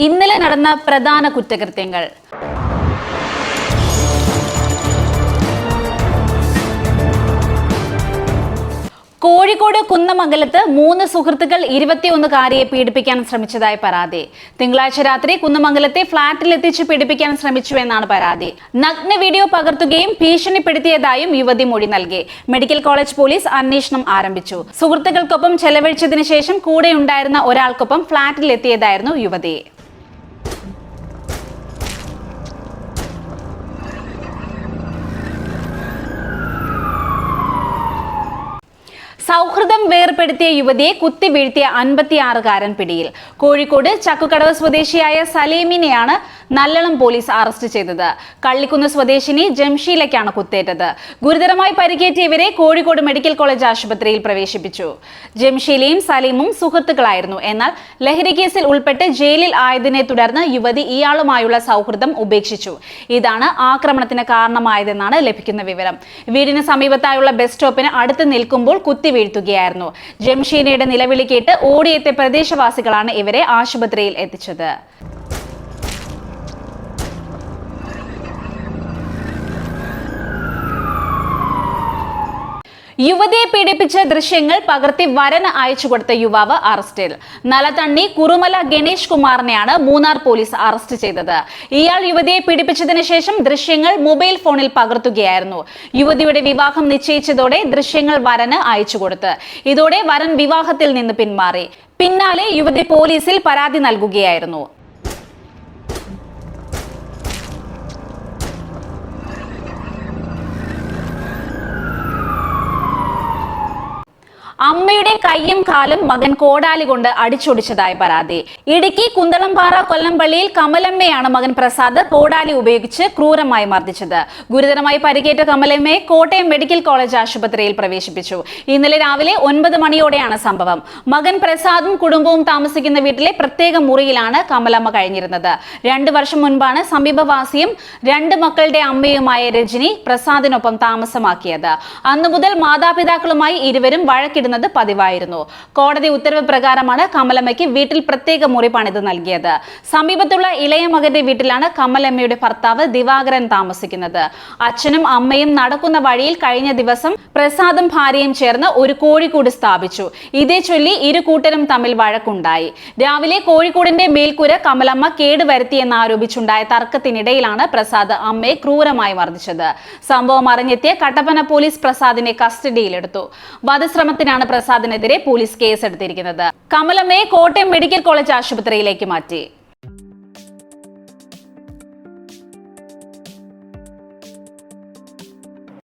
ഇന്നലെ നടന്ന പ്രധാന കുറ്റകൃത്യങ്ങൾ. കോഴിക്കോട് കുന്നമംഗലത്ത് 3 സുഹൃത്തുക്കൾ 21കാരിയെ പീഡിപ്പിക്കാൻ ശ്രമിച്ചതായി പരാതി. തിങ്കളാഴ്ച രാത്രി കുന്നമംഗലത്തെ ഫ്ളാറ്റിൽ എത്തിച്ച് പീഡിപ്പിക്കാൻ ശ്രമിച്ചുവെന്നാണ് പരാതി. നഗ്ന വീഡിയോ പകർത്തുകയും ഭീഷണിപ്പെടുത്തിയതായും യുവതി മൊഴി നൽകി. മെഡിക്കൽ കോളേജ് പോലീസ് അന്വേഷണം ആരംഭിച്ചു. സുഹൃത്തുക്കൾക്കൊപ്പം ചെലവഴിച്ചതിനു ശേഷം കൂടെയുണ്ടായിരുന്ന ഒരാൾക്കൊപ്പം ഫ്ളാറ്റിൽ എത്തിയതായിരുന്നു യുവതി. സൗഹൃദം വേർപെടുത്തിയ യുവതിയെ കുത്തി വീഴ്ത്തിയ 56കാരൻ പിടിയിൽ. കോഴിക്കോട് ചക്കുകടവ് സ്വദേശിയായ സലീമിനെയാണ് നല്ലളം പോലീസ് അറസ്റ്റ് ചെയ്തത്. കള്ളിക്കുന്ന് സ്വദേശിനി ജംഷീലയ്ക്കാണ് കുത്തേറ്റത്. ഗുരുതരമായി പരിക്കേറ്റ ഇവരെ കോഴിക്കോട് മെഡിക്കൽ കോളേജ് ആശുപത്രിയിൽ പ്രവേശിപ്പിച്ചു. ജംഷീലയും സലീമും സുഹൃത്തുക്കളായിരുന്നു. എന്നാൽ ലഹരി കേസിൽ ഉൾപ്പെട്ട് ജയിലിൽ ആയതിനെ തുടർന്ന് യുവതി ഇയാളുമായുള്ള സൗഹൃദം ഉപേക്ഷിച്ചു. ഇതാണ് ആക്രമണത്തിന് കാരണമായതെന്നാണ് ലഭിക്കുന്ന വിവരം. വീടിന് സമീപത്തായുള്ള ബസ് സ്റ്റോപ്പിന് അടുത്ത് നിൽക്കുമ്പോൾ വീഴ്ത്തുകയായിരുന്നു. ജംഷീനയുടെ നിലവിളി കേട്ട് ഓടിയെത്തിയ പ്രദേശവാസികളാണ് ഇവരെ ആശുപത്രിയിൽ എത്തിച്ചത്. യുവതിയെ പീഡിപ്പിച്ച ദൃശ്യങ്ങൾ പകർത്തി വരന് അയച്ചുകൊടുത്ത യുവാവ് അറസ്റ്റിൽ. നലതണ്ണി കുറുമല ഗണേഷ് കുമാറിനെയാണ് മൂന്നാർ പോലീസ് അറസ്റ്റ് ചെയ്തത്. ഇയാൾ യുവതിയെ പീഡിപ്പിച്ചതിന് ശേഷം ദൃശ്യങ്ങൾ മൊബൈൽ ഫോണിൽ പകർത്തുകയായിരുന്നു. യുവതിയുടെ വിവാഹം നിശ്ചയിച്ചതോടെ ദൃശ്യങ്ങൾ വരന് അയച്ചുകൊടുത്ത്. ഇതോടെ വരൻ വിവാഹത്തിൽ നിന്ന് പിന്മാറി. പിന്നാലെ യുവതി പോലീസിൽ പരാതി നൽകുകയായിരുന്നു. അമ്മയുടെ കയ്യും കാലും മകൻ കോടാലി കൊണ്ട് അടിച്ചൊടിച്ചതായി പരാതി. ഇടുക്കി കുന്തളംപാറ കൊല്ലംപള്ളിയിൽ കമലമ്മയാണ് മകൻ പ്രസാദ് കോടാലി ഉപയോഗിച്ച് ക്രൂരമായി മർദ്ദിച്ചത്. ഗുരുതരമായി പരിക്കേറ്റ കമലമ്മയെ കോട്ടയം മെഡിക്കൽ കോളേജ് ആശുപത്രിയിൽ പ്രവേശിപ്പിച്ചു. ഇന്നലെ രാവിലെ 9 മണിയോടെയാണ് സംഭവം. മകൻ പ്രസാദും കുടുംബവും താമസിക്കുന്ന വീട്ടിലെ പ്രത്യേക മുറിയിലാണ് കമലമ്മ കഴിഞ്ഞിരുന്നത്. 2 വർഷം മുൻപാണ് സമീപവാസിയും 2 മക്കളുടെ അമ്മയുമായ രജനി പ്രസാദിനൊപ്പം താമസമാക്കിയത്. അന്നു മുതൽ മാതാപിതാക്കളുമായി ഇരുവരും വഴക്കിടുന്നത് പതിവായിരുന്നു. കോടതി ഉത്തരവ് പ്രകാരമാണ് കമലമ്മയ്ക്ക് വീട്ടിൽ പ്രത്യേക മുറി പണിത് നൽകിയത്. സമീപത്തുള്ള ഇളയ മകന്റെ വീട്ടിലാണ് കമലമ്മയുടെ ഭർത്താവ് ദിവാകരൻ താമസിക്കുന്നത്. അച്ഛനും അമ്മയും നടക്കുന്ന വഴിയിൽ കഴിഞ്ഞ ദിവസം പ്രസാദും ഭാര്യയും ചേർന്ന് ഒരു കോഴിക്കൂട് സ്ഥാപിച്ചു. ഇതേ ചൊല്ലി ഇരു കൂട്ടരും തമ്മിൽ വഴക്കുണ്ടായി. രാവിലെ കോഴിക്കൂടിന്റെ മേൽക്കൂര കമലമ്മ കേടുവരുത്തിയെന്നാരോപിച്ചുണ്ടായ തർക്കത്തിനിടയിലാണ് പ്രസാദ് അമ്മയെ ക്രൂരമായി മർദ്ദിച്ചത്. സംഭവം അറിഞ്ഞെത്തിയ കട്ടപ്പന പോലീസ് പ്രസാദിനെ കസ്റ്റഡിയിലെടുത്തു. വധശ്രമത്തിനാണ് പ്രസാദിനെതിരെ പോലീസ് കേസെടുത്തിരിക്കുന്നത്. കമലമ്മയെ കോട്ടയം മെഡിക്കൽ കോളേജ് ആശുപത്രിയിലേക്ക് മാറ്റി.